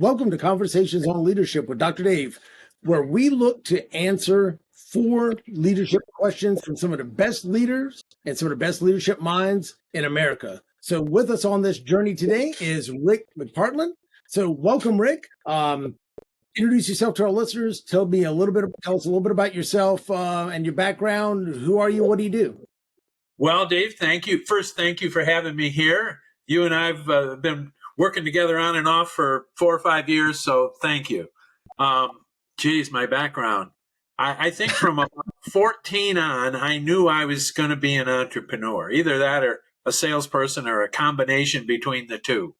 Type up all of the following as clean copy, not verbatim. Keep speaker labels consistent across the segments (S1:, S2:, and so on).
S1: Welcome to Conversations on Leadership with Dr. Dave, where we look to answer 4 leadership questions from some of the best leaders and some of the best leadership minds in America. So with us on this journey today is Rick McPartlin. So welcome, Rick. Introduce yourself to our listeners. Tell us a little bit about yourself and your background. Who are you? What do you do?
S2: Well, Dave, thank you. First, thank you for having me here. You and I have been working together on and off for 4 or 5 years, so thank you. My background. I think from 14 on, I knew I was going to be an entrepreneur, either that or a salesperson or a combination between the two.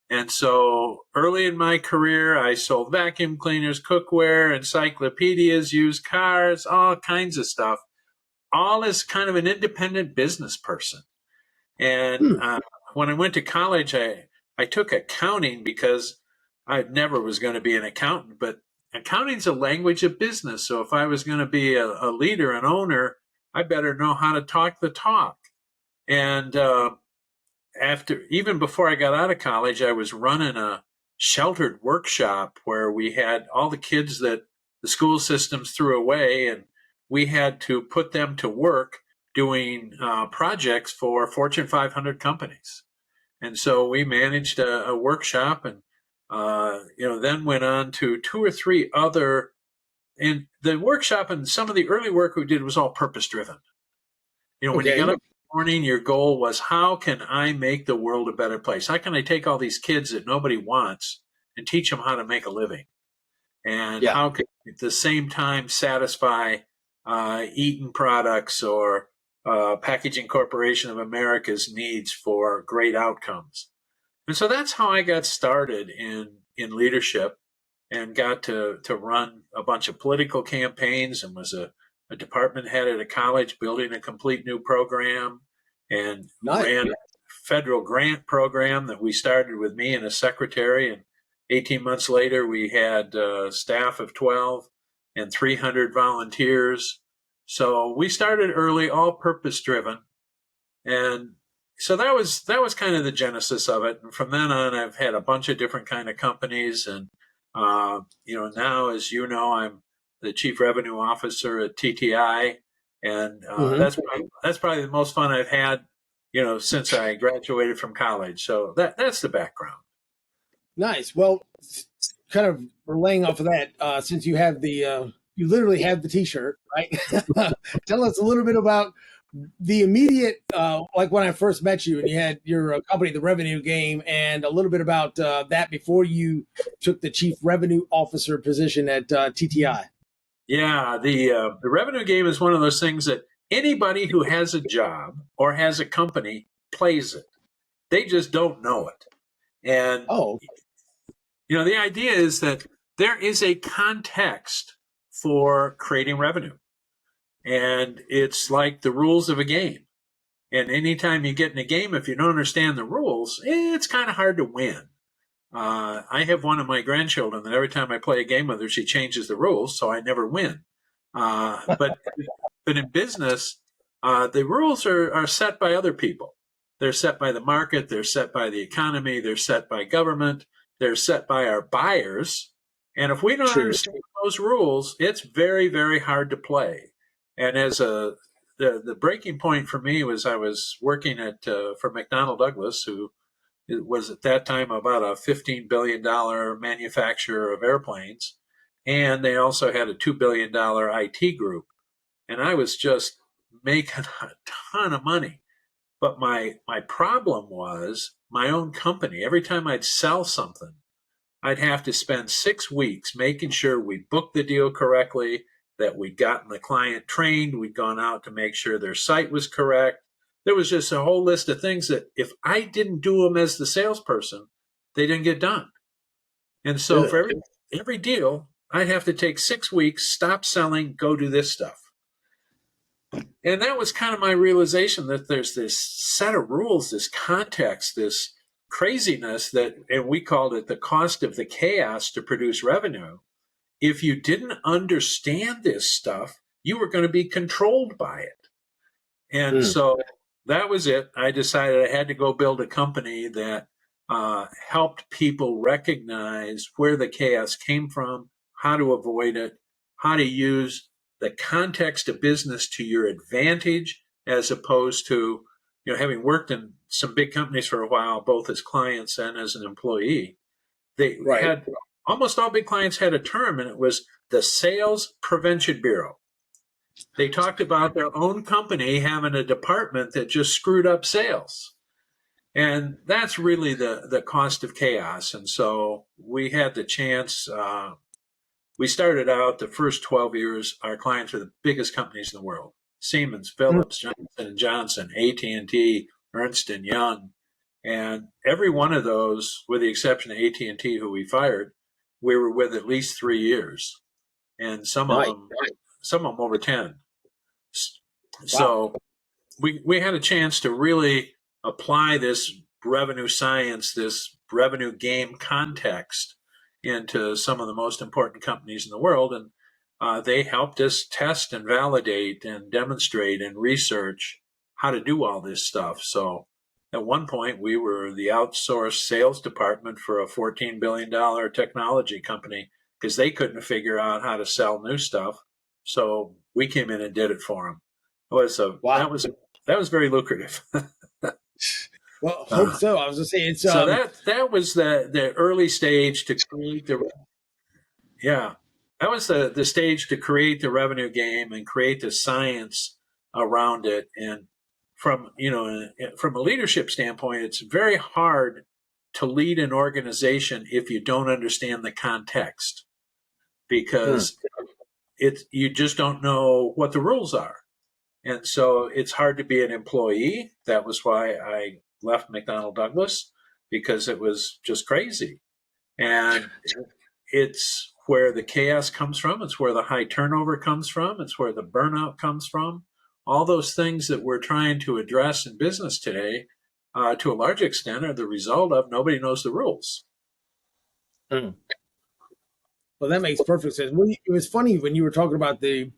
S2: And so early in my career, I sold vacuum cleaners, cookware, encyclopedias, used cars, all kinds of stuff, all as kind of an independent business person. And when I went to college, I took accounting because I never was going to be an accountant, but accounting's a language of business. So if I was going to be a leader, an owner, I better know how to talk the talk. And even before I got out of college, I was running a sheltered workshop where we had all the kids that the school systems threw away, and we had to put them to work doing projects for Fortune 500 companies. And so we managed a workshop and, then went on to 2 or 3 other. And the workshop and some of the early work we did was all purpose driven. When you got up in the morning, your goal was, how can I make the world a better place? How can I take all these kids that nobody wants and teach them how to make a living? And how can at the same time satisfy Eaton Products or Packaging Corporation of America's needs for great outcomes? And so that's how I got started in leadership and got to run a bunch of political campaigns and was a department head at a college building a complete new program and ran a federal grant program that we started with me and a secretary. And 18 months later, we had a staff of 12 and 300 volunteers. So we started early, all purpose driven. And so that was kind of the genesis of it. And from then on, I've had a bunch of different kind of companies. And, now, as you know, I'm the chief revenue officer at TTI. And that's probably the most fun I've had, since I graduated from college. So that's the background.
S1: Nice. Well, kind of relaying off of that, since you have you literally have the T-shirt, right? Tell us a little bit about the immediate, like when I first met you and you had your company, The Revenue Game, and a little bit about that before you took the chief revenue officer position at TTI.
S2: Yeah, the Revenue Game is one of those things that anybody who has a job or has a company plays it. They just don't know it. And, the idea is that there is a context for creating revenue. And it's like the rules of a game. And anytime you get in a game, if you don't understand the rules, it's kind of hard to win. I have one of my grandchildren that every time I play a game with her, she changes the rules, so I never win. But in business, the rules are set by other people. They're set by the market. They're set by the economy. They're set by government. They're set by our buyers. And if we don't understand those rules, it's very, very hard to play. And as the breaking point for me was I was working for McDonnell Douglas, who was at that time about a $15 billion manufacturer of airplanes. And they also had a $2 billion IT group. And I was just making a ton of money. But my problem was my own company. Every time I'd sell something, I'd have to spend 6 weeks making sure we booked the deal correctly, that we'd gotten the client trained, we'd gone out to make sure their site was correct. There was just a whole list of things that if I didn't do them as the salesperson, they didn't get done. And so for every deal, I'd have to take 6 weeks, stop selling, go do this stuff. And that was kind of my realization that there's this set of rules, this context, this craziness and we called it the cost of the chaos to produce revenue. If you didn't understand this stuff, you were going to be controlled by it. And so that was it. I decided I had to go build a company that helped people recognize where the chaos came from, how to avoid it, how to use the context of business to your advantage, as opposed to, having worked in some big companies for a while, both as clients and as an employee. They had almost all big clients had a term, and it was the Sales Prevention Bureau. They talked about their own company having a department that just screwed up sales. And that's really the cost of chaos. And so we had the chance. We started out the first 12 years, our clients were the biggest companies in the world: Siemens, Philips, Johnson & Johnson, AT&T, Ernst & Young. And every one of those, with the exception of AT&T, who we fired, we were with at least 3 years. And some of them over 10. So we had a chance to really apply this revenue science, this revenue game context into some of the most important companies in the world. And they helped us test and validate and demonstrate and research how to do all this stuff. So at one point, we were the outsourced sales department for a $14 billion technology company because they couldn't figure out how to sell new stuff. So we came in and did it for them. That was very lucrative.
S1: Well, hope so. I was going to say it's
S2: so that was the early stage to create that was the stage to create the revenue game and create the science around it. And from a leadership standpoint, it's very hard to lead an organization if you don't understand the context, because you just don't know what the rules are. And so it's hard to be an employee. That was why I left McDonnell Douglas, because it was just crazy. And it's where the chaos comes from. It's where the high turnover comes from. It's where the burnout comes from. All those things that we're trying to address in business today, to a large extent, are the result of nobody knows the rules.
S1: Well, that makes perfect sense. Well, it was funny when you were talking about the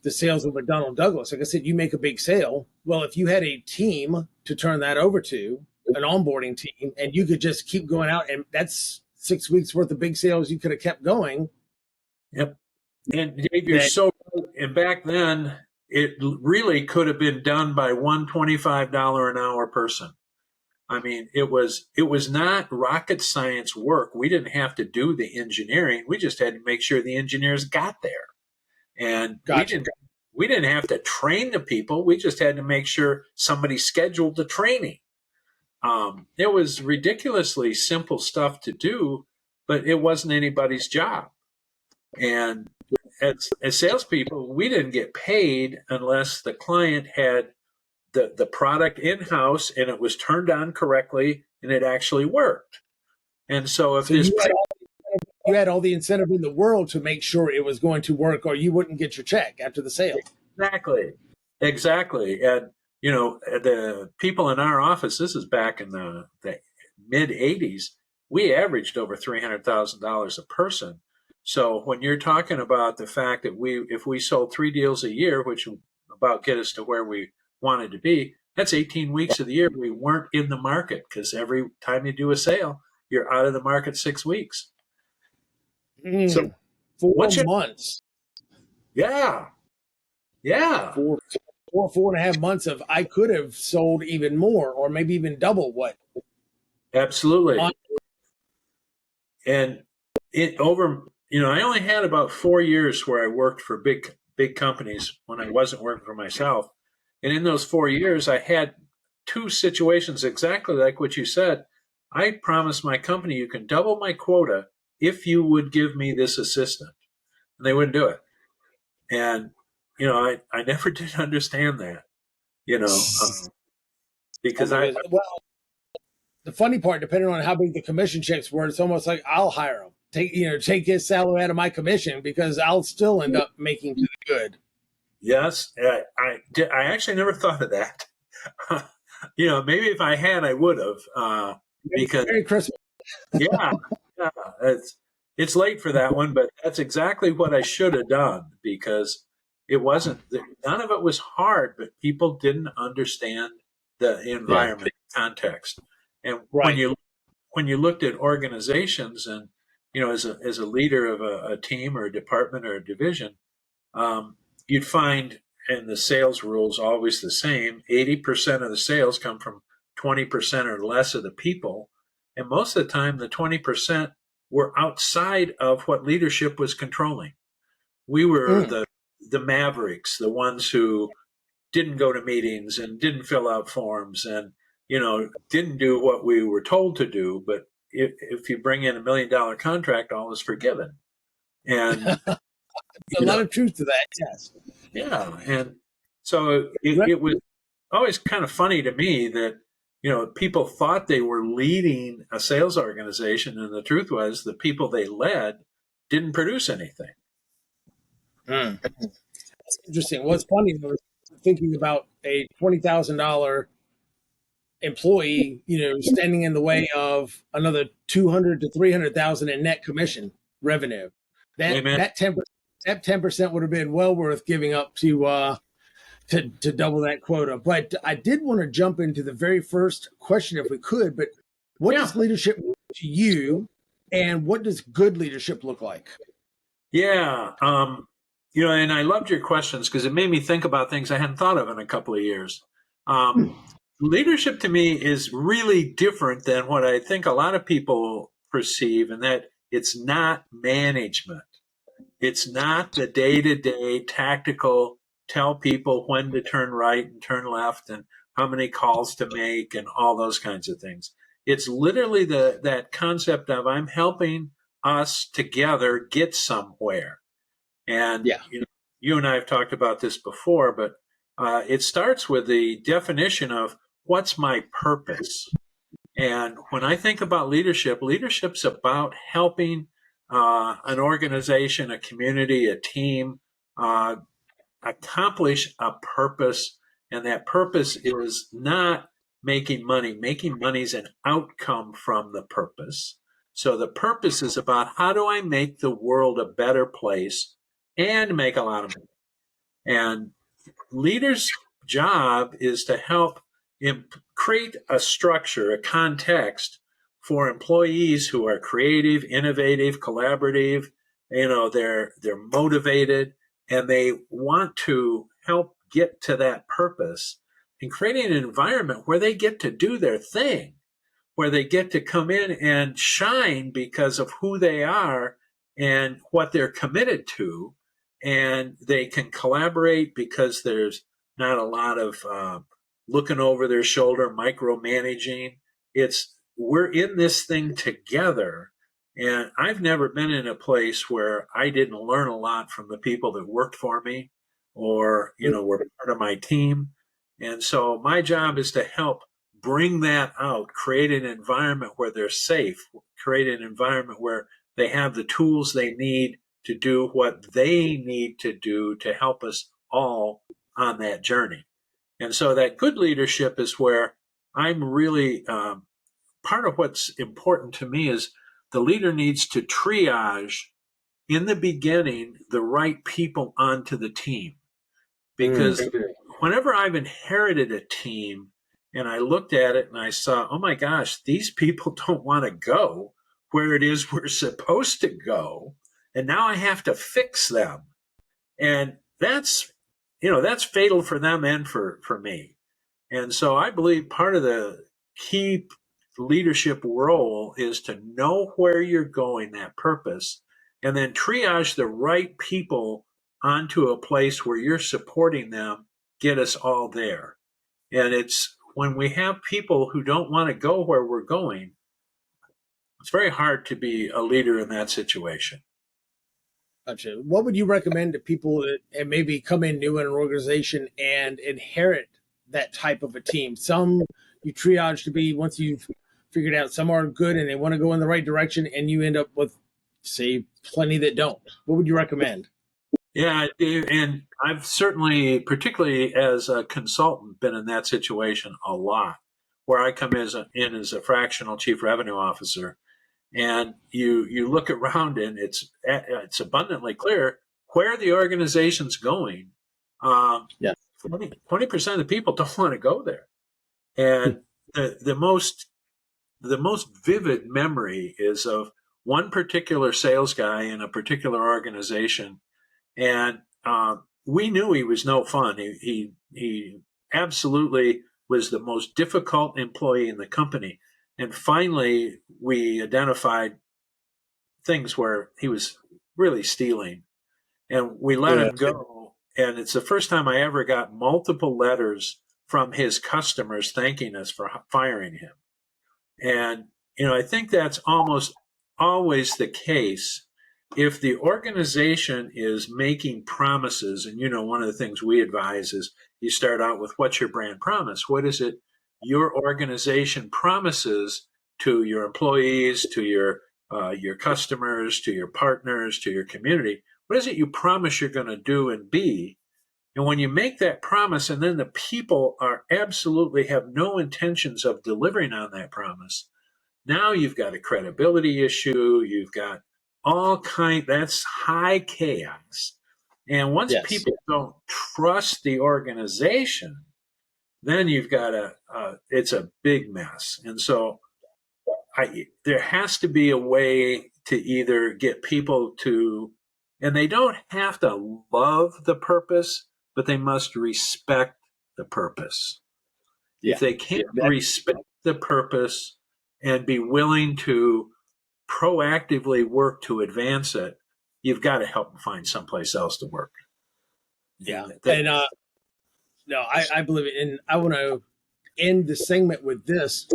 S1: sales of McDonnell Douglas. Like I said, you make a big sale. Well, if you had a team to turn that over to, an onboarding team, and you could just keep going out, and that's 6 weeks worth of big sales you could have kept going.
S2: Yep. And Dave, you're so right. And back then, it really could have been done by one $25 an hour person. I mean, it was not rocket science work. We didn't have to do the engineering. We just had to make sure the engineers got there. And we didn't have to train the people. We just had to make sure somebody scheduled the training. It was ridiculously simple stuff to do, but it wasn't anybody's job. And as salespeople, we didn't get paid unless the client had the product in-house and it was turned on correctly and it actually worked. And so if
S1: you had all the incentive in the world to make sure it was going to work, or you wouldn't get your check after the sale.
S2: Exactly. And, the people in our office, this is back in the mid 80s, we averaged over $300,000 a person. So when you're talking about the fact that if we sold 3 deals a year, which would about get us to where we wanted to be, that's 18 weeks of the year we weren't in the market, because every time you do a sale, you're out of the market 6 weeks.
S1: So 4 months.
S2: Yeah.
S1: 4.5 months of, I could have sold even more, or maybe even double what.
S2: Absolutely. And I only had about 4 years where I worked for big companies when I wasn't working for myself. And in those 4 years, I had 2 situations exactly like what you said. I promised my company, you can double my quota if you would give me this assistant. And they wouldn't do it. And, I never did understand that, because
S1: the funny part, depending on how big the commission checks were, it's almost like I'll hire him. Take his salary out of my commission, because I'll still end up making to the good.
S2: Yes, I actually never thought of that. Maybe if I had, I would have. Because
S1: Merry Christmas.
S2: yeah, it's late for that one, but that's exactly what I should have done, because none of it was hard, but people didn't understand the environment context. And when you when you looked at organizations and, as a leader of a team or a department or a division, you'd find, and the sales rules always the same, 80% of the sales come from 20% or less of the people. And most of the time, the 20% were outside of what leadership was controlling. We were the mavericks, the ones who didn't go to meetings and didn't fill out forms and, didn't do what we were told to do. But if you bring in $1 million contract, all is forgiven. And,
S1: a lot of truth to that. Yes.
S2: yeah. And so it was always kind of funny to me that, people thought they were leading a sales organization. And the truth was the people they led didn't produce anything.
S1: That's interesting. What's funny, I was thinking about a $20,000 employee, standing in the way of another 200 to 300,000 in net commission revenue. That 10% would have been well worth giving up to double that quota. But I did want to jump into the very first question if we could. But what does leadership mean to you, and what does good leadership look like?
S2: Yeah. And I loved your questions because it made me think about things I hadn't thought of in a couple of years. Leadership to me is really different than what I think a lot of people perceive, and that it's not management. It's not the day-to-day tactical tell people when to turn right and turn left and how many calls to make and all those kinds of things. It's literally that concept of I'm helping us together get somewhere. And you and I have talked about this before, but it starts with the definition of what's my purpose. And when I think about leadership's about helping an organization, a community, a team accomplish a purpose. And that purpose is not making money. Making money is an outcome from the purpose. So the purpose is about how do I make the world a better place and make a lot of money. And leaders' job is to help create a structure, a context for employees who are creative, innovative, collaborative. They're motivated and they want to help get to that purpose, and creating an environment where they get to do their thing, where they get to come in and shine because of who they are and what they're committed to. And they can collaborate because there's not a lot of looking over their shoulder, micromanaging. We're in this thing together. And I've never been in a place where I didn't learn a lot from the people that worked for me or, were part of my team. And so my job is to help bring that out, create an environment where they're safe, create an environment where they have the tools they need to do what they need to do to help us all on that journey. And so that good leadership is where I'm really, part of what's important to me is the leader needs to triage in the beginning the right people onto the team. Because whenever I've inherited a team and I looked at it and I saw, oh my gosh, these people don't want to go where it is we're supposed to go. And now I have to fix them. And that's fatal for them and for me. And so I believe part of the key leadership role is to know where you're going, that purpose, and then triage the right people onto a place where you're supporting them, get us all there. And it's when we have people who don't want to go where we're going, it's very hard to be a leader in that situation.
S1: Gotcha. What would you recommend to people that maybe come in new in an organization and inherit that type of a team? Some you triage to be, once you've figured out some are good and they want to go in the right direction, and you end up with, say, plenty that don't. What would you recommend?
S2: Yeah, and I've certainly, particularly as a consultant, been in that situation a lot, where I come in as a fractional chief revenue officer, and you look around and it's abundantly clear where the organization's going. 20% of the people don't want to go there, and the most the most vivid memory is of one particular sales guy in a particular organization, and we knew he was no fun. He absolutely was the most difficult employee in the company. And finally, we identified things where he was really stealing, and we let
S1: Yeah.
S2: him go. And it's the first time I ever got multiple letters from his customers thanking us for firing him. And, I think that's almost always the case. If the organization is making promises, and, one of the things we advise is you start out with, what's your brand promise? What is it your organization promises to your employees, to your customers, to your partners, to your community? What is it you promise you're going to do and be? And when you make that promise and then the people are absolutely have no intentions of delivering on that promise, now you've got a credibility issue. You've got that's high chaos. And once
S1: Yes.
S2: people don't trust the organization, then you've got it's a big mess. And so there has to be a way to either get people to, and they don't have to love the purpose, but they must respect the purpose.
S1: Yeah.
S2: If they can't respect the purpose and be willing to proactively work to advance it, you've got to help them find someplace else to work.
S1: Yeah. And no, I believe it. And I want to end the segment with this.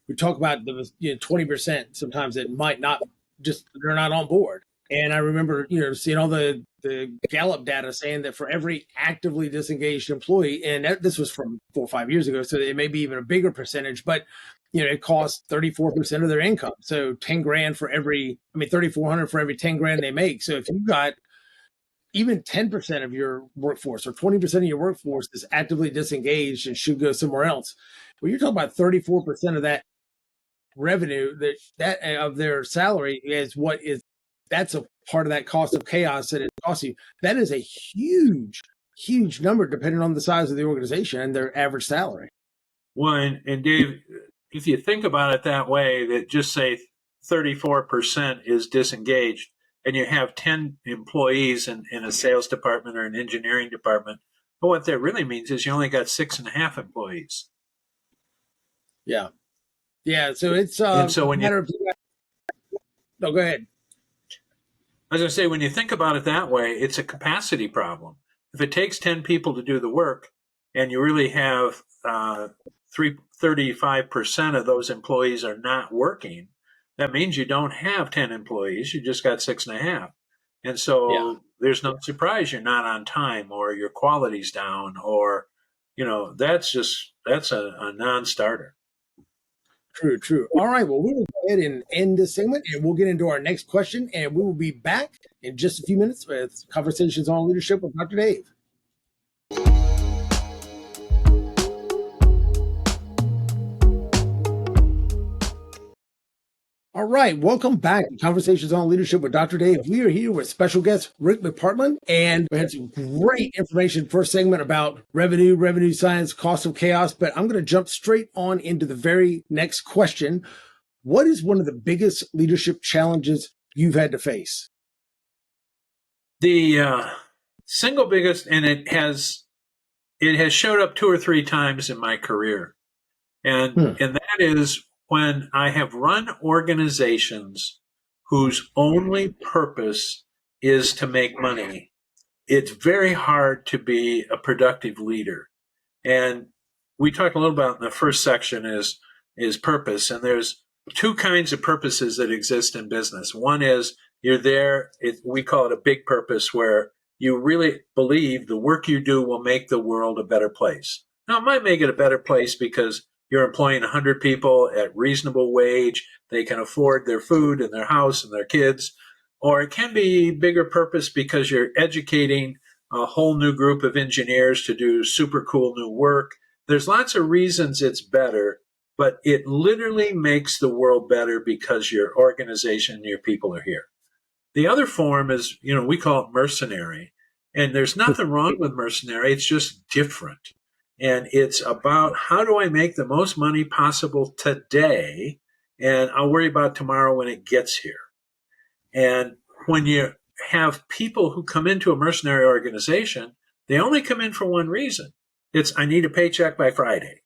S1: We talk about the 20% sometimes it might not just they're not on board. And I remember seeing all the Gallup data saying that for every actively disengaged employee, and this was from 4 or 5 years ago, so it may be even a bigger percentage, but it costs 34% of their income. So 10 grand for every, 3,400 for every 10 grand they make. So if you've got even 10% of your workforce or 20% of your workforce is actively disengaged and should go somewhere else, well, you're talking about 34% of that revenue that of their salary that's a part of that cost of chaos that it costs you. That is a huge number depending on the size of the organization and their average salary.
S2: Well, and Dave, if you think about it that way, that just say 34% is disengaged, and you have 10 employees in a sales department or an engineering department, but what that really means is you only got 6.5 employees.
S1: Yeah. So it's
S2: and so when
S1: matter of. No, go ahead.
S2: I was going to say, when you think about it that way, it's a capacity problem. If it takes 10 people to do the work, and you really have 35% of those employees are not working, that means you don't have 10 employees. You just got 6.5. And so there's no surprise you're not on time, or your quality's down, or, that's a non-starter.
S1: True. All right. Well, we will go ahead and end this segment, and we'll get into our next question, and we will be back in just a few minutes with Conversations on Leadership with Dr. Dave. All right, welcome back to Conversations on Leadership with Dr. Dave. We are here with special guest Rick McPartlin, and we had some great information first segment about revenue science, cost of chaos, but I'm going to jump straight on into the very next question. What is one of the biggest leadership challenges you've had to face?
S2: The single biggest, and it has showed up 2 or 3 times in my career, and that is when I have run organizations whose only purpose is to make money. It's very hard to be a productive leader. And we talked a little about in the first section is purpose. And there's 2 kinds of purposes that exist in business. One is you're there, we call it a big purpose, where you really believe the work you do will make the world a better place. Now, it might make it a better place because you're employing 100 people at reasonable wage. They can afford their food and their house and their kids. Or it can be bigger purpose because you're educating a whole new group of engineers to do super cool new work. There's lots of reasons it's better, but it literally makes the world better because your organization and your people are here. The other form is, we call it mercenary. And there's nothing wrong with mercenary. It's just different. And it's about how do I make the most money possible today, and I'll worry about tomorrow when it gets here. And when you have people who come into a mercenary organization, they only come in for one reason. It's I need a paycheck by Friday.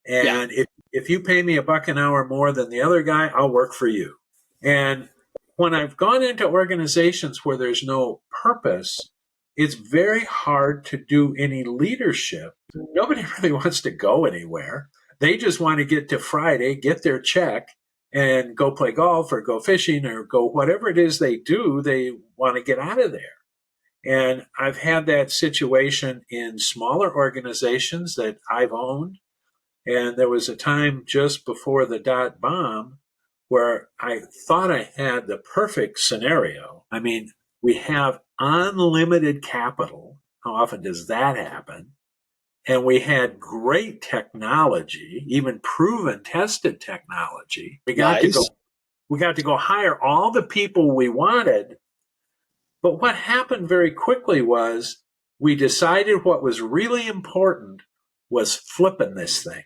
S2: And if you pay me $1 an hour more than the other guy, I'll work for you. And when I've gone into organizations where there's no purpose, it's very hard to do any leadership. Nobody really wants to go anywhere. They just want to get to Friday, get their check, and go play golf or go fishing or go whatever it is they do. They want to get out of there. And I've had that situation in smaller organizations that I've owned. And there was a time just before the dot bomb where I thought I had the perfect scenario. I mean, we have unlimited capital. How often does that happen? And we had great technology, even proven, tested technology. We got to go hire all the people we wanted. But what happened very quickly was we decided what was really important was flipping this thing.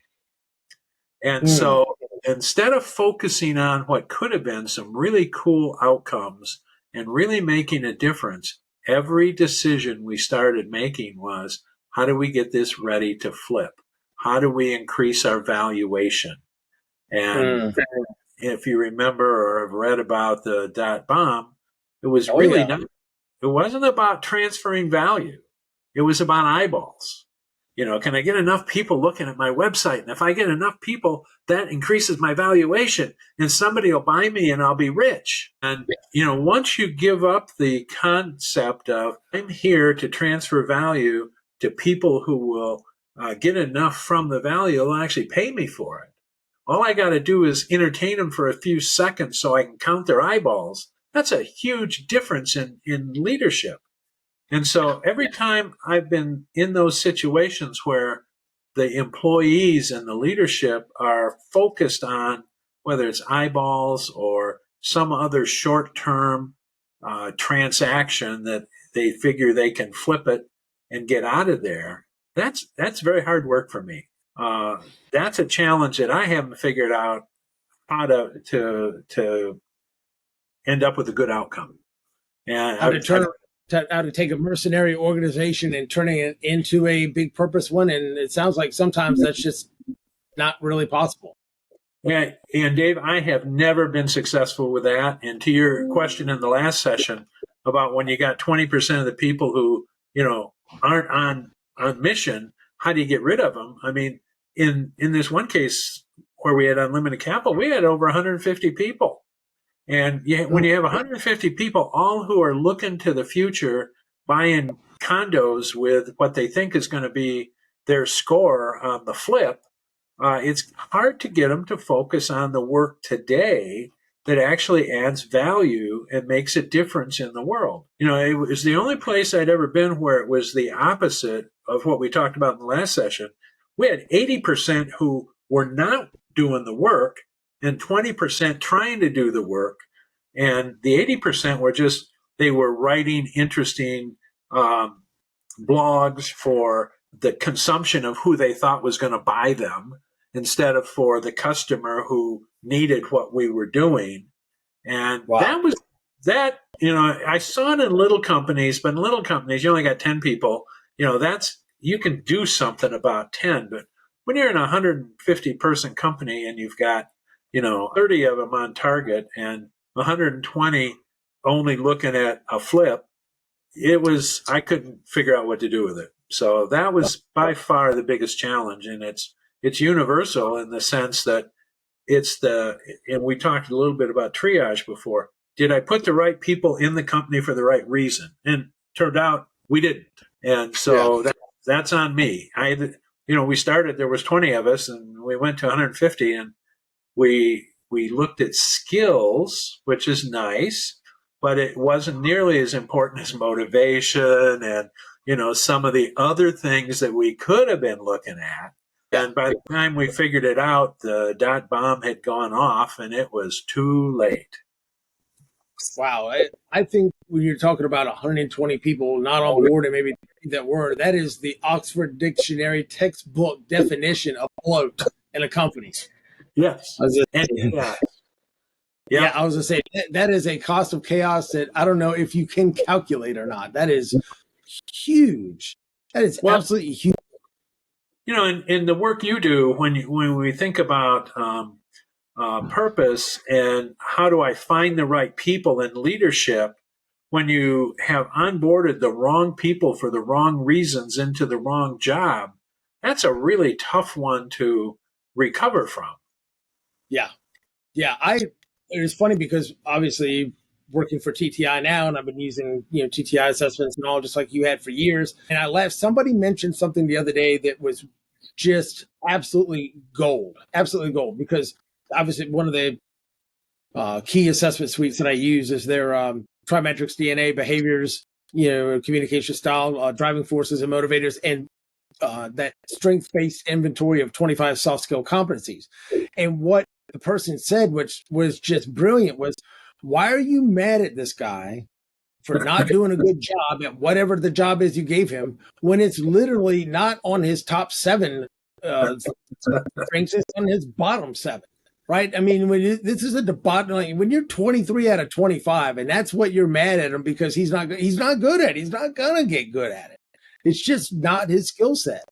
S2: And so instead of focusing on what could have been some really cool outcomes and really making a difference, every decision we started making was, how do we get this ready to flip? How do we increase our valuation? And if you remember or have read about the dot bomb, it was it wasn't about transferring value. It was about eyeballs. Can I get enough people looking at my website? And if I get enough people, that increases my valuation and somebody will buy me and I'll be rich. And, once you give up the concept of I'm here to transfer value to people who will get enough from the value, they'll actually pay me for it. All I got to do is entertain them for a few seconds so I can count their eyeballs. That's a huge difference in leadership. And so every time I've been in those situations where the employees and the leadership are focused on whether it's eyeballs or some other short-term transaction that they figure they can flip it and get out of there, that's very hard work for me. That's a challenge that I haven't figured out how to end up with a good outcome. And
S1: how to take a mercenary organization and turning it into a big purpose one. And it sounds like sometimes that's just not really possible.
S2: Yeah, and Dave, I have never been successful with that. And to your question in the last session about when you got 20% of the people who, aren't on mission, how do you get rid of them? I mean, in this one case where we had unlimited capital, we had over 150 people. And when you have 150 people, all who are looking to the future, buying condos with what they think is going to be their score on the flip, it's hard to get them to focus on the work today that actually adds value and makes a difference in the world. It was the only place I'd ever been where it was the opposite of what we talked about in the last session. We had 80% who were not doing the work and 20% trying to do the work. And the 80% were they were writing interesting blogs for the consumption of who they thought was going to buy them instead of for the customer who needed what we were doing. And I saw it in little companies, but in little companies, you only got 10 people. You can do something about 10, but when you're in a 150 person company and you've got 30 of them on target and 120 only looking at a flip, I couldn't figure out what to do with it. So that was by far the biggest challenge. And it's universal in the sense that and we talked a little bit about triage before. Did I put the right people in the company for the right reason? And turned out we didn't. And so that's on me. We started, there was 20 of us and we went to 150 and we looked at skills, which is nice, but it wasn't nearly as important as motivation and, some of the other things that we could have been looking at. And by the time we figured it out, the dot bomb had gone off and it was too late.
S1: Wow. I think when you're talking about 120 people not on board and maybe that word, that is the Oxford Dictionary textbook definition of bloat in a company.
S2: Yes.
S1: I was just
S2: And
S1: saying.
S2: yeah.
S1: Yeah,
S2: Yep.
S1: I was gonna say that is a cost of chaos that I don't know if you can calculate or not. That is huge. That is
S2: Well,
S1: absolutely huge.
S2: in the work you do, when we think about purpose and how do I find the right people in leadership, when you have onboarded the wrong people for the wrong reasons into the wrong job, that's a really tough one to recover from.
S1: Yeah, yeah. It's funny because obviously working for TTI now, and I've been using TTI assessments and all just like you had for years. And I left. Somebody mentioned something the other day that was just absolutely gold. Because obviously one of the key assessment suites that I use is their trimetrics, DNA, behaviors, communication style, driving forces, and motivators, and that strength-based inventory of 25 soft skill competencies. And what the person said, which was just brilliant, was, why are you mad at this guy for not doing a good job at whatever the job is you gave him when it's literally not on his top seven strengths, it's on his bottom seven? Right? I mean, this is a debate. Like, when you're 23 out of 25, and that's what you're mad at him because he's not good at it. He's not gonna get good at it. It's just not his skill set.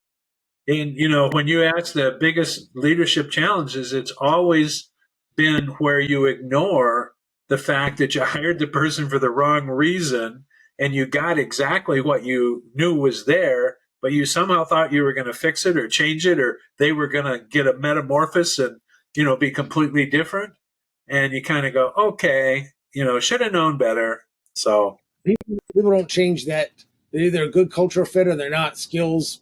S2: And, when you ask the biggest leadership challenges, it's always been where you ignore the fact that you hired the person for the wrong reason and you got exactly what you knew was there, but you somehow thought you were going to fix it or change it, or they were going to get a metamorphosis and, be completely different. And you kind of go, okay, should have known better. So
S1: people don't change that. They're either a good cultural fit or they're not. Skills,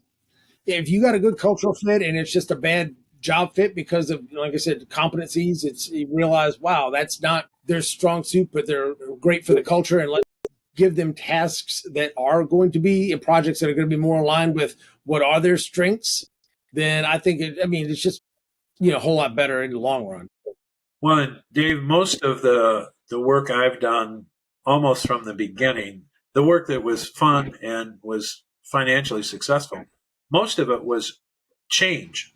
S1: if you got a good cultural fit and it's just a bad job fit because of, like I said, competencies, you realize, wow, that's not their strong suit, but they're great for the culture. And let's give them tasks that are going to be in projects that are going to be more aligned with what are their strengths. Then I think it's just a whole lot better in the long run.
S2: Well, and Dave, most of the work I've done almost from the beginning, the work that was fun and was financially successful, most of it was change.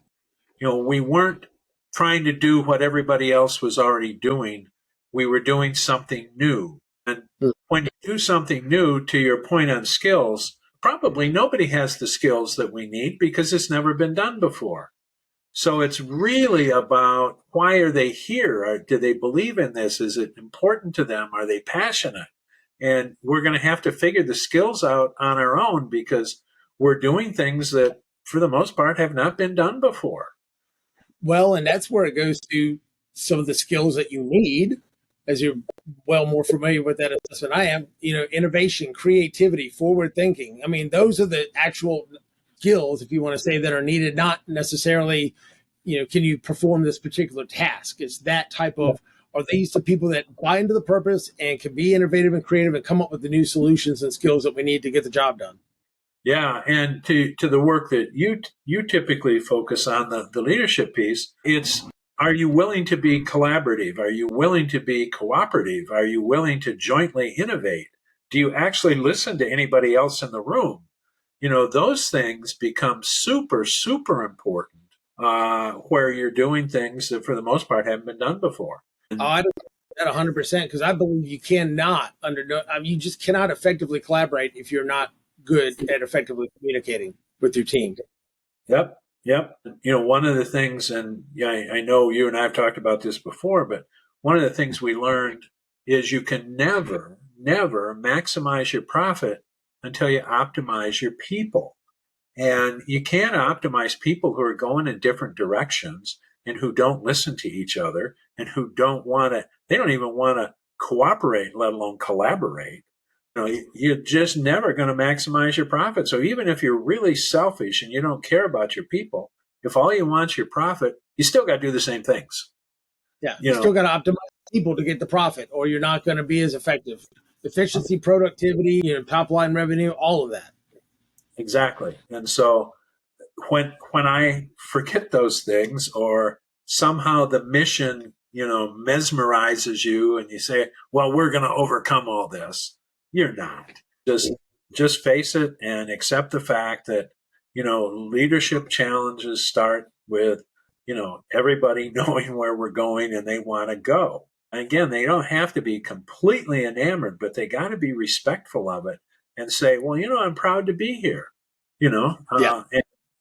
S2: We weren't trying to do what everybody else was already doing. We were doing something new. And when you do something new, to your point on skills, probably nobody has the skills that we need because it's never been done before. So it's really about, why are they here? Do they believe in this? Is it important to them? Are they passionate? And we're going to have to figure the skills out on our own because we're doing things that, for the most part, have not been done before.
S1: Well, and that's where it goes to some of the skills that you need, as you're well more familiar with that assessment I am, innovation, creativity, forward thinking. I mean, those are the actual skills, if you want to say, that are needed, not necessarily, can you perform this particular task? It's that type of, are these the people that buy into the purpose and can be innovative and creative and come up with the new solutions and skills that we need to get the job done?
S2: Yeah, and to the work that you typically focus on, the leadership piece, it's, are you willing to be collaborative? Are you willing to be cooperative? Are you willing to jointly innovate? Do you actually listen to anybody else in the room? Those things become super, super important where you're doing things that for the most part haven't been done before.
S1: Oh, I don't that 100% because I believe you cannot you just cannot effectively collaborate if you're not good at effectively communicating with your team.
S2: Yep. Yep. One of the things, and I know you and I have talked about this before, but one of the things we learned is you can never, never maximize your profit until you optimize your people. And you can't optimize people who are going in different directions and who don't listen to each other and who they don't even want to cooperate, let alone collaborate. You're just never going to maximize your profit. So even if you're really selfish and you don't care about your people, if all you want is your profit, you still got to do the same things.
S1: Yeah, you still got to optimize people to get the profit, or you're not going to be as effective. Efficiency, productivity, top line revenue, all of that.
S2: Exactly. And so when I forget those things, or somehow the mission, mesmerizes you and you say, well, we're going to overcome all this. You're not. Just face it and accept the fact that, leadership challenges start with, everybody knowing where we're going and they want to go. And again, they don't have to be completely enamored, but they got to be respectful of it and say, well, I'm proud to be here, and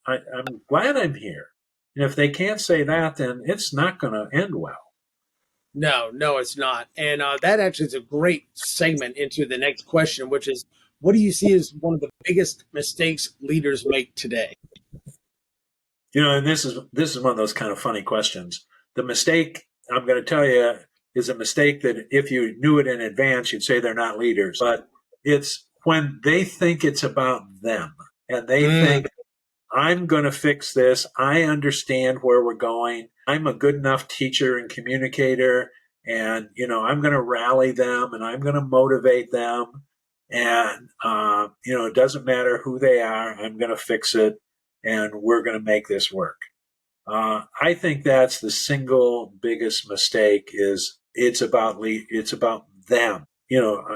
S2: I'm glad I'm here. And if they can't say that, then it's not going to end well.
S1: No, it's not. And that actually is a great segment into the next question, which is, what do you see as one of the biggest mistakes leaders make today?
S2: And this is one of those kind of funny questions. The mistake I'm going to tell you is a mistake that if you knew it in advance, you'd say they're not leaders. But it's when they think it's about them and they think, I'm going to fix this. I understand where we're going. I'm a good enough teacher and communicator. And, I'm going to rally them and I'm going to motivate them. And, it doesn't matter who they are. I'm going to fix it. And we're going to make this work. I think that's the single biggest mistake is it's about them.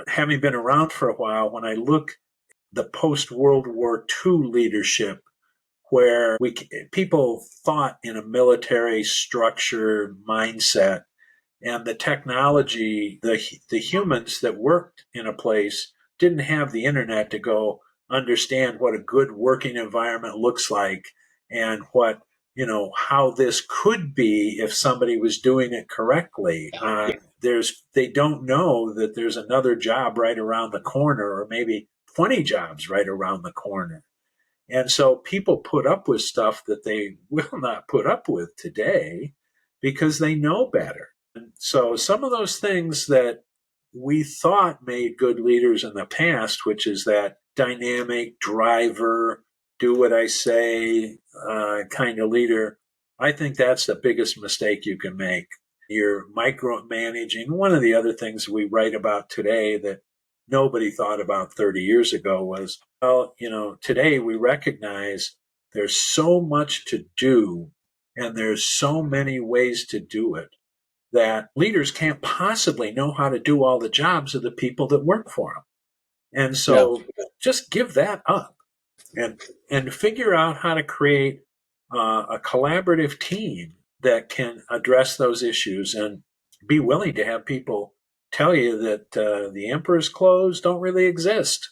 S2: Having been around for a while, when I look the post-World War II leadership, where people thought in a military structure mindset, and the technology, the humans that worked in a place didn't have the internet to go understand what a good working environment looks like and what, how this could be if somebody was doing it correctly. They don't know that there's another job right around the corner, or maybe 20 jobs right around the corner. And so people put up with stuff that they will not put up with today because they know better. And so some of those things that we thought made good leaders in the past, which is that dynamic driver, do what I say kind of leader, I think that's the biggest mistake you can make. You're micromanaging. One of the other things we write about today that nobody thought about 30 years ago was, well, today we recognize there's so much to do and there's so many ways to do it that leaders can't possibly know how to do all the jobs of the people that work for them. And so just give that up and figure out how to create a collaborative team that can address those issues and be willing to have people tell you that the emperor's clothes don't really exist.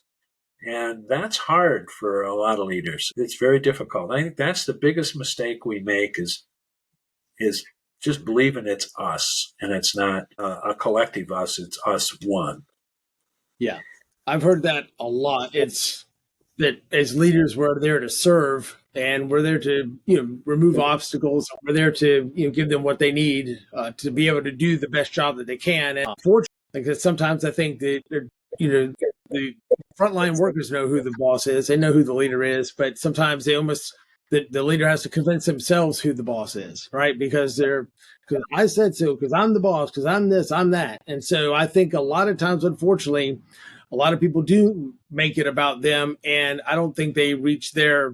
S2: And that's hard for a lot of leaders. It's very difficult. I think that's the biggest mistake we make is just believing it's us and it's not a collective us. It's us one.
S1: Yeah, I've heard that a lot. It's that as leaders, we're there to serve and we're there to, remove obstacles. We're there to, give them what they need to be able to do the best job that they can. And fortunately, because sometimes I think that, the frontline workers know who the boss is. They know who the leader is, but sometimes they almost, the leader has to convince themselves who the boss is, right? Because I said so, because I'm the boss, because I'm this, I'm that. And so I think a lot of times, unfortunately, a lot of people do make it about them, and I don't think they reach their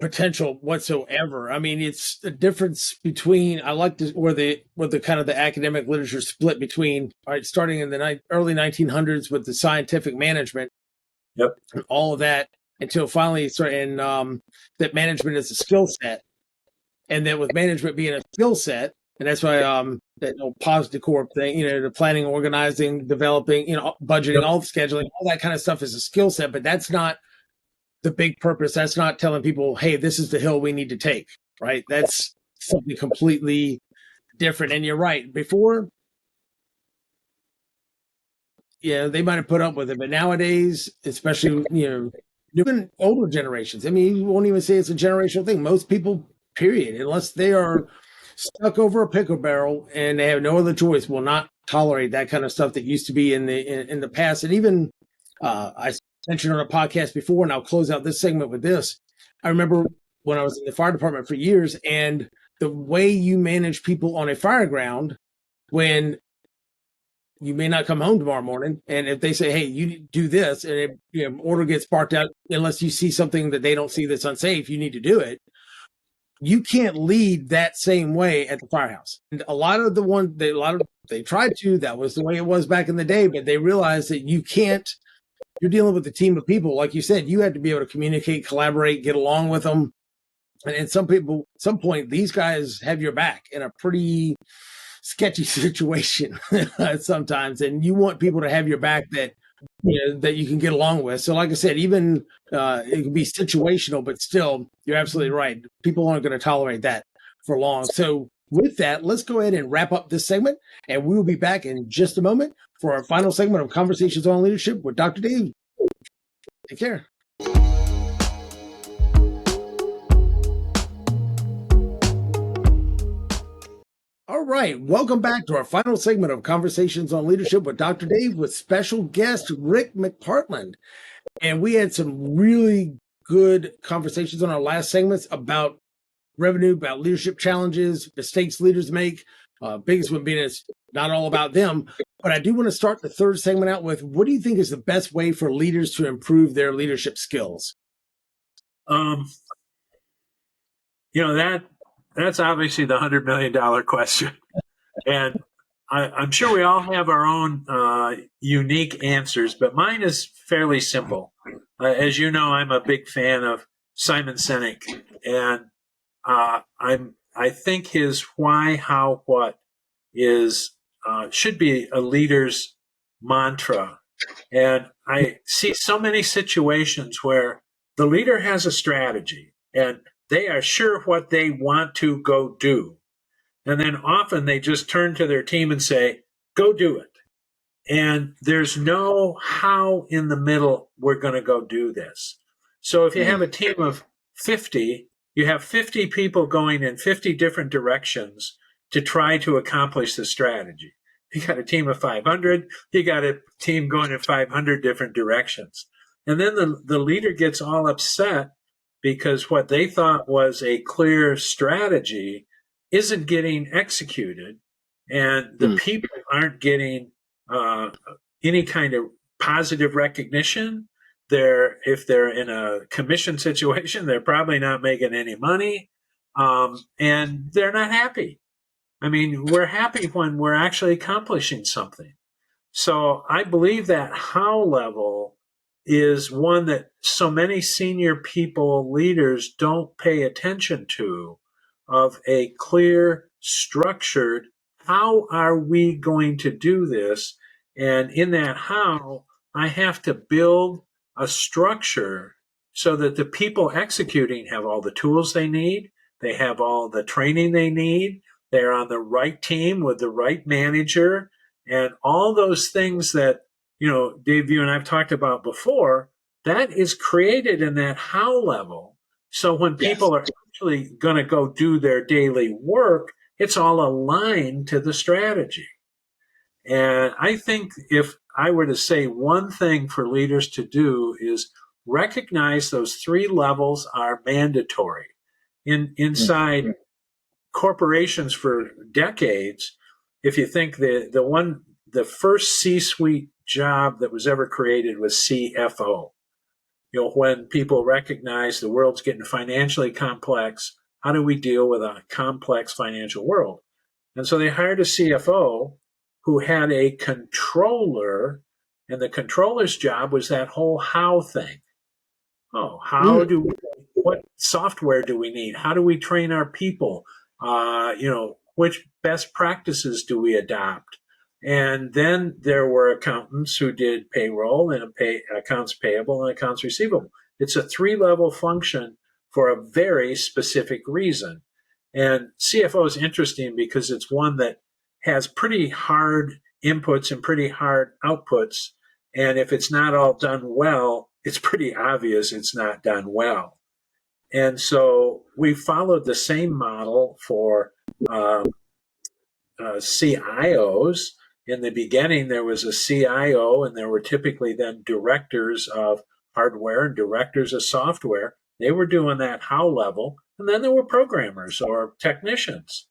S1: potential whatsoever. I mean, it's the difference between, I like to, where the kind of the academic literature split between, all right, starting in the early 1900s with the scientific management,
S2: Yep,
S1: and all of that, until finally starting that management is a skill set, and then with management being a skill set, and that's why that positive corp thing, the planning, organizing, developing, budgeting,
S2: yep.
S1: all the scheduling, all that kind of stuff is a skill set, but that's not the big purpose. That's not telling people, hey, this is the hill we need to take, right? That's something completely different. And you're right. Before, they might have put up with it, but nowadays, especially, even older generations, I mean, you won't even say it's a generational thing. Most people, period, unless they are stuck over a pickle barrel and they have no other choice, will not tolerate that kind of stuff that used to be in the past. And even I mentioned on a podcast before, and I'll close out this segment with this. I remember when I was in the fire department for years, and the way you manage people on a fire ground when you may not come home tomorrow morning, and if they say, hey, you need to do this, and order gets sparked out, unless you see something that they don't see that's unsafe, you need to do it. You can't lead that same way at the firehouse. And a lot of they tried to, that was the way it was back in the day, but they realized that you can't you're dealing with a team of people. Like you said, you have to be able to communicate, collaborate, get along with them. And at some point, these guys have your back in a pretty sketchy situation sometimes. And you want people to have your back that, that you can get along with. So like I said, even it can be situational, but still, you're absolutely right. People aren't going to tolerate that for long. So with that, let's go ahead and wrap up this segment, and we will be back in just a moment for our final segment of Conversations on Leadership with Dr. Dave. Take care. All right, welcome back to our final segment of Conversations on Leadership with Dr. Dave with special guest Rick McPartlin. And we had some really good conversations on our last segments about revenue, about leadership challenges, mistakes leaders make. Biggest one being it's not all about them. But I do want to start the third segment out with, what do you think is the best way for leaders to improve their leadership skills?
S2: That's obviously the $100 million question. And I'm sure we all have our own unique answers, but mine is fairly simple. As you know, I'm a big fan of Simon Sinek, and I think his why, how, what is should be a leader's mantra. And I see so many situations where the leader has a strategy and they are sure what they want to go do. And then often they just turn to their team and say, go do it. And there's no how in the middle we're going to go do this. So if you have a team of 50, you have 50 people going in 50 different directions to try to accomplish the strategy. You got a team of 500, you got a team going in 500 different directions. And then the leader gets all upset because what they thought was a clear strategy isn't getting executed, and the people aren't getting any kind of positive recognition. If they're in a commission situation, they're probably not making any money, and they're not happy. I mean, we're happy when we're actually accomplishing something. So I believe that how level is one that so many senior people, leaders, don't pay attention to, of a clear, structured, how are we going to do this? And in that how, I have to build a structure so that the people executing have all the tools they need, they have all the training they need, they're on the right team with the right manager, and all those things that, Dave, you and I've talked about before, that is created in that how level. So when people are actually going to go do their daily work, it's all aligned to the strategy. And I think if I were to say one thing for leaders to do is recognize those three levels are mandatory. Inside corporations for decades, if you think the first C-suite job that was ever created was CFO. When people recognize the world's getting financially complex, how do we deal with a complex financial world? And so they hired a CFO who had a controller, and the controller's job was that whole how thing. What software do we need? How do we train our people? Which best practices do we adopt? And then there were accountants who did payroll and accounts payable and accounts receivable. It's a three-level function for a very specific reason. And CFO is interesting because it's one that has pretty hard inputs and pretty hard outputs. And if it's not all done well, it's pretty obvious it's not done well. And so we followed the same model for CIOs. In the beginning, there was a CIO, and there were typically then directors of hardware and directors of software. They were doing that how level. And then there were programmers or technicians.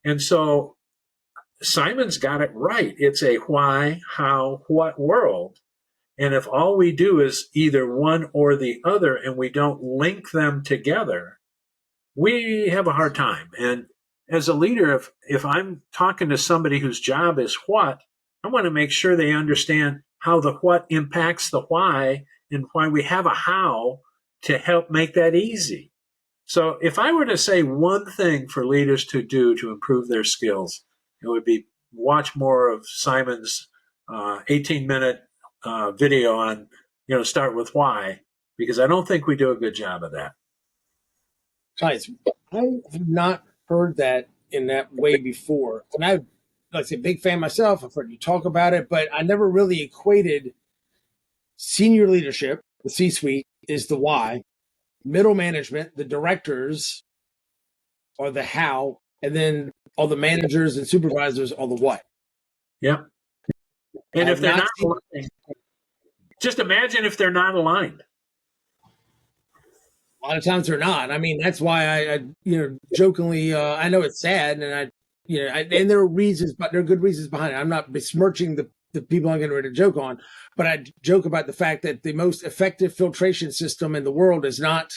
S2: And so Simon's got it right. It's a why, how, what world. And if all we do is either one or the other and we don't link them together, we have a hard time. And as a leader, if I'm talking to somebody whose job is what, I want to make sure they understand how the what impacts the why and why we have a how to help make that easy. So if I were to say one thing for leaders to do to improve their skills, it would be watch more of Simon's 18-minute video on, start with why, because I don't think we do a good job of that.
S1: Nice. I have not heard that in that way before. And like I say, big fan myself. I've heard you talk about it, but I never really equated senior leadership, the C-suite, is the why, middle management, the directors, are the how, and then all the managers and supervisors are the what.
S2: Yeah. And if they're not
S1: seen,
S2: aligned, just imagine if they're not aligned.
S1: A lot of times they're not. I mean, that's why I jokingly, I know it's sad, and and there are reasons, but there are good reasons behind it. I'm not besmirching the people I'm getting ready to joke on, but I joke about the fact that the most effective filtration system in the world is not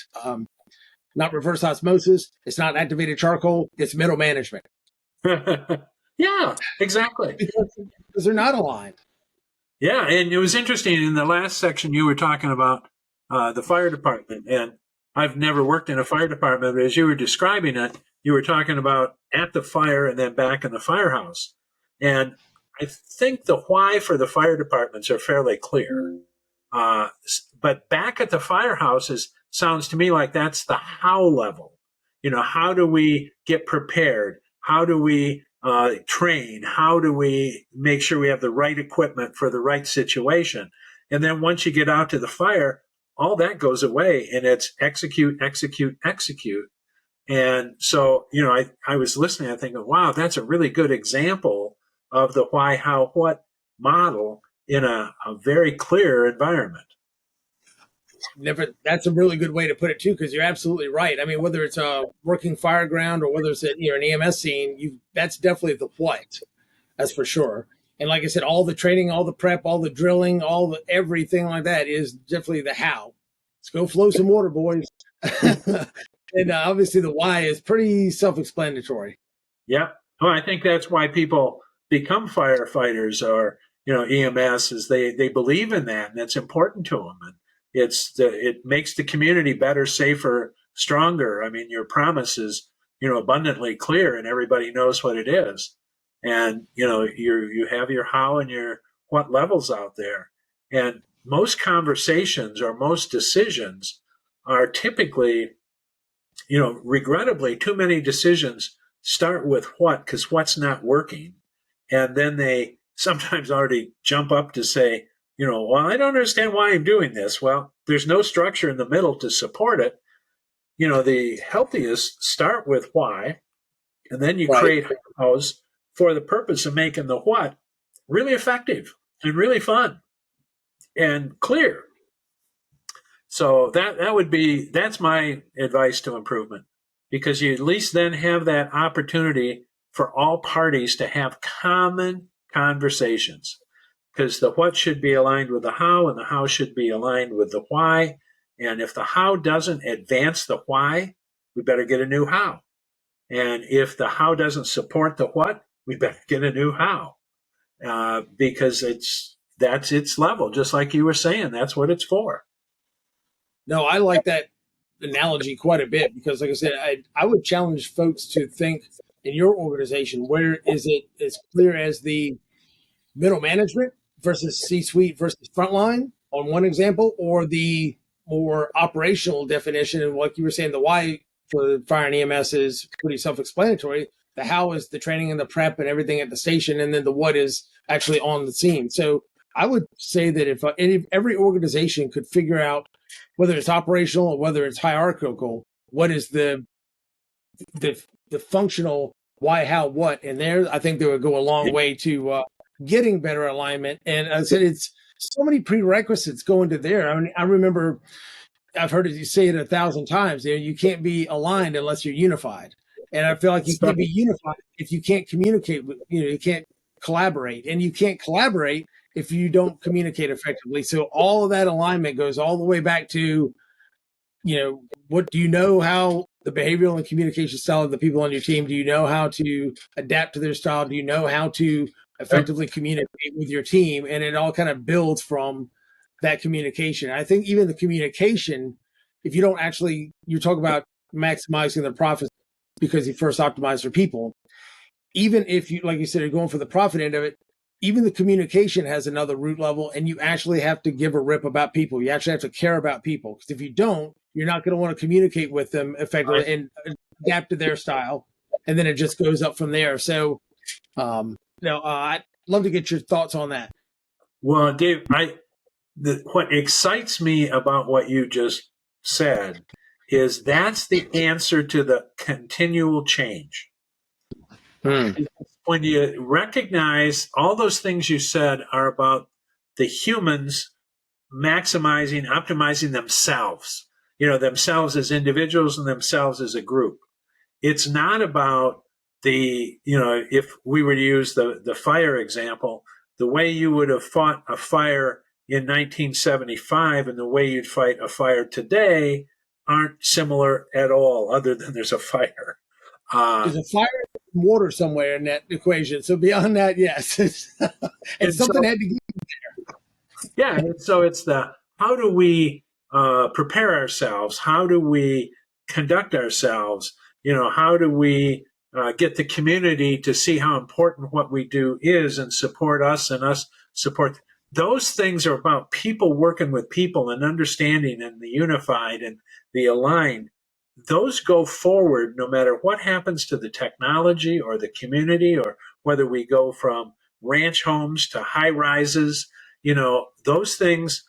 S1: reverse osmosis. It's not activated charcoal. It's middle management.
S2: Yeah, exactly.
S1: Because they're not aligned.
S2: Yeah, and it was interesting in the last section you were talking about the fire department, and I've never worked in a fire department, but as you were describing it, you were talking about at the fire and then back in the firehouse. And I think the why for the fire departments are fairly clear. But back at the firehouses sounds to me like that's the how level. How do we get prepared? How do we train? How do we make sure we have the right equipment for the right situation? And then once you get out to the fire, all that goes away and it's execute, execute, execute. And so, I was listening, I think, wow, that's a really good example of the why, how, what model in a very clear environment.
S1: That's a really good way to put it too, because you're absolutely right. I mean, whether it's a working fire ground or whether it's an EMS scene, that's definitely the what, that's for sure. And like I said, all the training, all the prep, all the drilling, all the everything like that is definitely the how. Let's go flow some water, boys. And obviously the why is pretty self-explanatory.
S2: Yeah. Well, I think that's why people become firefighters or, EMS is they believe in that and that's important to them. And it makes the community better, safer, stronger. I mean, your promise is, abundantly clear and everybody knows what it is. And, you have your how and your what levels out there. And most conversations or most decisions are typically, regrettably, too many decisions start with what, because what's not working. And then they sometimes already jump up to say, well, I don't understand why I'm doing this. Well, there's no structure in the middle to support it. The healthiest start with why, and then you create hows for the purpose of making the what really effective and really fun and clear. So that's my advice to improvement, because you at least then have that opportunity for all parties to have common conversations, because the what should be aligned with the how and the how should be aligned with the why. And if the how doesn't advance the why, we better get a new how. And if the how doesn't support the what, we better get a new how, because that's its level. Just like you were saying, that's what it's for.
S1: No, I like that analogy quite a bit because, like I said, I would challenge folks to think in your organization, where is it as clear as the middle management versus C-suite versus frontline on one example, or the more operational definition? And like you were saying, the why for fire and EMS is pretty self-explanatory. The how is the training and the prep and everything at the station, and then the what is actually on the scene. So I would say that if every organization could figure out, whether it's operational or whether it's hierarchical, what is the functional why, how, what, and there, I think they would go a long way to getting better alignment. And I said, it's so many prerequisites go into there. I mean, I remember I've heard you say it 1,000 times. You can't be aligned unless you're unified. And I feel like you can't be unified if you can't communicate with, you can't collaborate, and you can't collaborate if you don't communicate effectively. So all of that alignment goes all the way back to, what do you know how the behavioral and communication style of the people on your team? Do you know how to adapt to their style? Do you know how to effectively communicate with your team, and it all kind of builds from that communication. I think even the communication, if you don't actually, you talk about maximizing the profits because you first optimize for people. Even if you, like you said, you're going for the profit end of it, even the communication has another root level, and you actually have to give a rip about people. You actually have to care about people, because if you don't, you're not going to want to communicate with them effectively and adapt to their style, and then it just goes up from there. So, I'd love to get your thoughts on that.
S2: Well, Dave, what excites me about what you just said is that's the answer to the continual change. When you recognize all those things you said are about the humans maximizing, optimizing themselves, themselves as individuals and themselves as a group. It's not about if we were to use the fire example, the way you would have fought a fire in 1975 and the way you'd fight a fire today aren't similar at all, other than there's a fire.
S1: There's a fire and water somewhere in that equation. So beyond that, yes, and something had to get.
S2: Yeah, and so it's how do we prepare ourselves? How do we conduct ourselves? How do we get the community to see how important what we do is and support us and us support? Those things are about people working with people and understanding and the unified and the aligned. Those go forward no matter what happens to the technology or the community, or whether we go from ranch homes to high rises. Those things,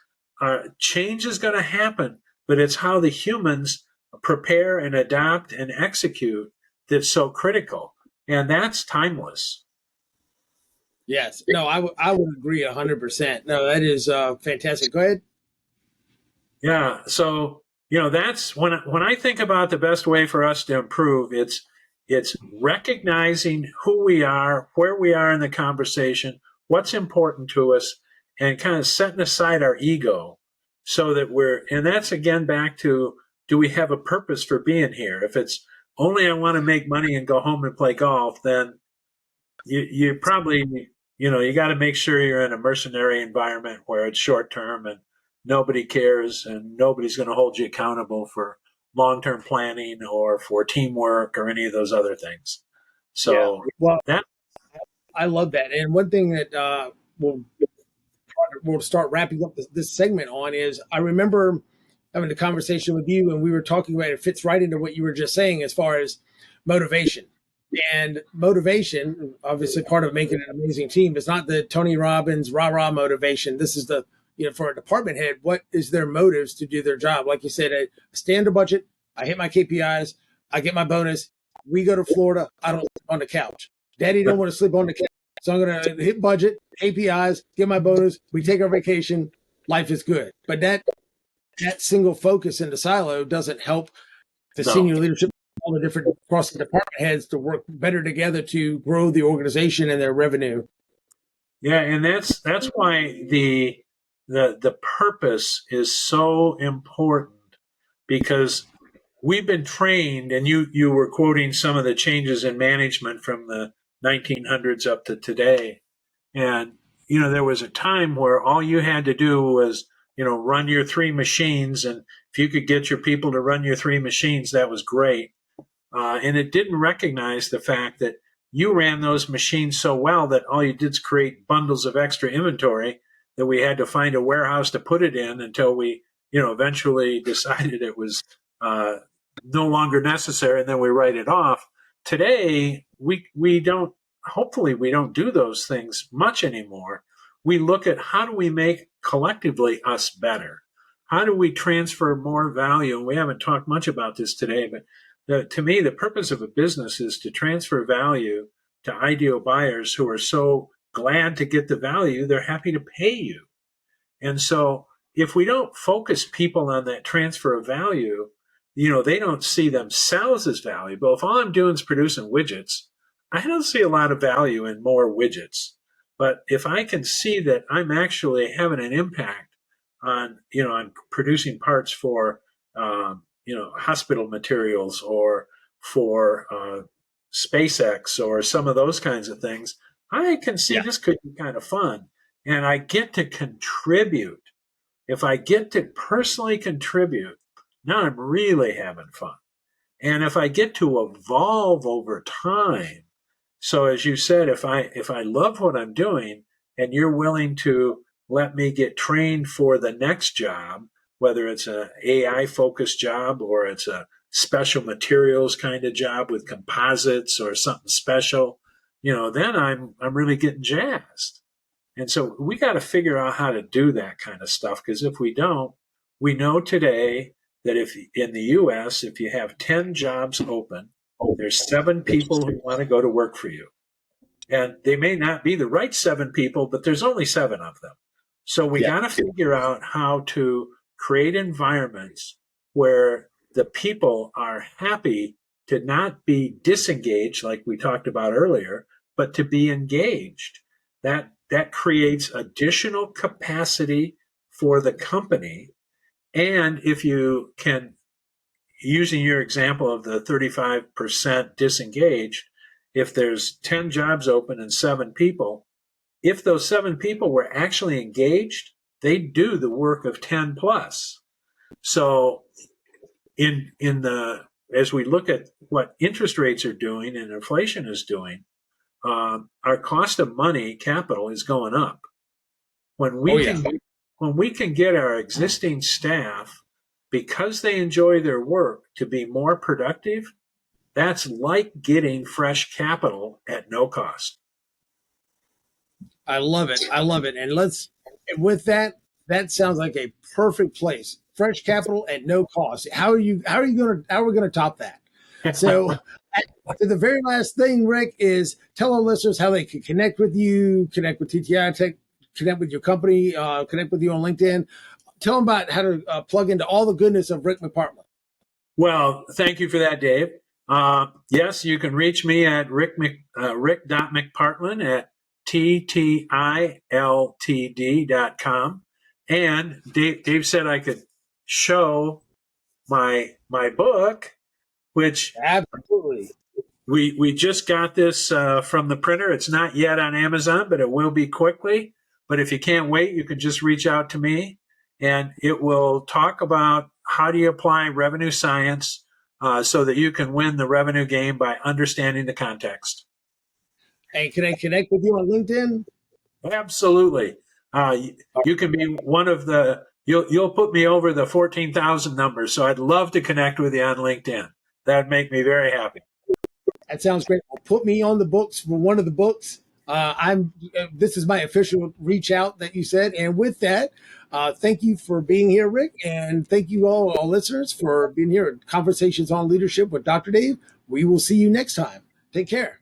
S2: change is going to happen, but it's how the humans prepare and adapt and execute that's so critical. And that's timeless.
S1: Yes, no, I would agree 100%. No, that is fantastic. Go ahead.
S2: Yeah. So, that's when I think about the best way for us to improve, it's recognizing who we are, where we are in the conversation, what's important to us, and kind of setting aside our ego so that and that's again back to, do we have a purpose for being here? If it's only I want to make money and go home and play golf, then you probably, you got to make sure you're in a mercenary environment where it's short term and nobody cares and nobody's going to hold you accountable for long-term planning or for teamwork or any of those other things. So
S1: Well,
S2: that,
S1: I love that. And one thing that we'll start wrapping up this segment on is, I remember having a conversation with you, and we were talking about, it fits right into what you were just saying as far as motivation. And motivation, obviously, part of making an amazing team is not the Tony Robbins rah rah motivation. This is for a department head, what is their motives to do their job? Like you said, I stay under budget, I hit my KPIs, I get my bonus. We go to Florida, I don't sleep on the couch. Daddy don't want to sleep on the couch. So I'm going to hit budget, KPIs, get my bonus. We take our vacation. Life is good. But that single focus in the silo doesn't help the
S2: no.
S1: senior leadership, all the different across the department heads, to work better together to grow the organization and their revenue.
S2: Yeah, and that's why the purpose is so important, because we've been trained, and you were quoting some of the changes in management from the 1900s up to today. And, there was a time where all you had to do was, run your three machines. And if you could get your people to run your three machines, that was great. And it didn't recognize the fact that you ran those machines so well that all you did is create bundles of extra inventory that we had to find a warehouse to put it in until we, eventually decided it was no longer necessary, and then we write it off. Today, we don't, hopefully we don't do those things much anymore. We look at how do we make collectively us better? How do we transfer more value? And we haven't talked much about this today, but to me, the purpose of a business is to transfer value to ideal buyers who are so glad to get the value, they're happy to pay you. And so if we don't focus people on that transfer of value, they don't see themselves as valuable. If all I'm doing is producing widgets, I don't see a lot of value in more widgets. But if I can see that I'm actually having an impact on, on producing parts for, hospital materials or for SpaceX or some of those kinds of things, I can see
S1: Yeah.
S2: this could be kind of fun. And I get to contribute. If I get to personally contribute, now I'm really having fun. And if I get to evolve over time, so as you said, if I love what I'm doing and you're willing to let me get trained for the next job, whether it's an AI focused job or it's a special materials kind of job with composites or something special, then I'm really getting jazzed. And so we got to figure out how to do that kind of stuff, because if we don't, we know today that if in the US, if you have 10 jobs open, there's 7 people who want to go to work for you. And they may not be the right 7 people, but there's only 7 of them. So we
S1: Yeah.
S2: got to figure out how to create environments where the people are happy to not be disengaged, like we talked about earlier, but to be engaged. That creates additional capacity for the company. And if you can, using your example of the 35% disengaged, if there's 10 jobs open and 7 people, if those 7 people were actually engaged, they do the work of 10 plus. So in the as we look at what interest rates are doing and inflation is doing, our cost of money, capital, is going up. When
S1: Oh
S2: we
S1: yeah.
S2: can when we can get our existing staff, because they enjoy their work, to be more productive, that's like getting fresh capital at no cost.
S1: I love it. I love it. And with that, that sounds like a perfect place. Fresh capital at no cost. How are we gonna top that? So to the very last thing, Rick, is tell our listeners how they can connect with you, connect with TTI Tech, connect with your company, connect with you on LinkedIn. Tell them about how to plug into all the goodness of Rick McPartlin.
S2: Well, thank you for that, Dave. Yes, you can reach me at rick.mcpartlin at ttiltd.com. And Dave said I could show my book, which
S1: Absolutely.
S2: we just got this from the printer. It's not yet on Amazon, but it will be quickly. But if you can't wait, you can just reach out to me, and it will talk about how do you apply revenue science so that you can win the revenue game by understanding the context.
S1: And can I connect with you on LinkedIn?
S2: Absolutely. You can be one of the you'll put me over the 14,000 numbers. So I'd love to connect with you on LinkedIn. That'd make me very happy.
S1: That sounds great. Well, put me on the books for one of the books. This is my official reach out that you said. And with that, thank you for being here, Rick. And thank you all, our listeners, for being here at Conversations on Leadership with Dr. Dave. We will see you next time. Take care.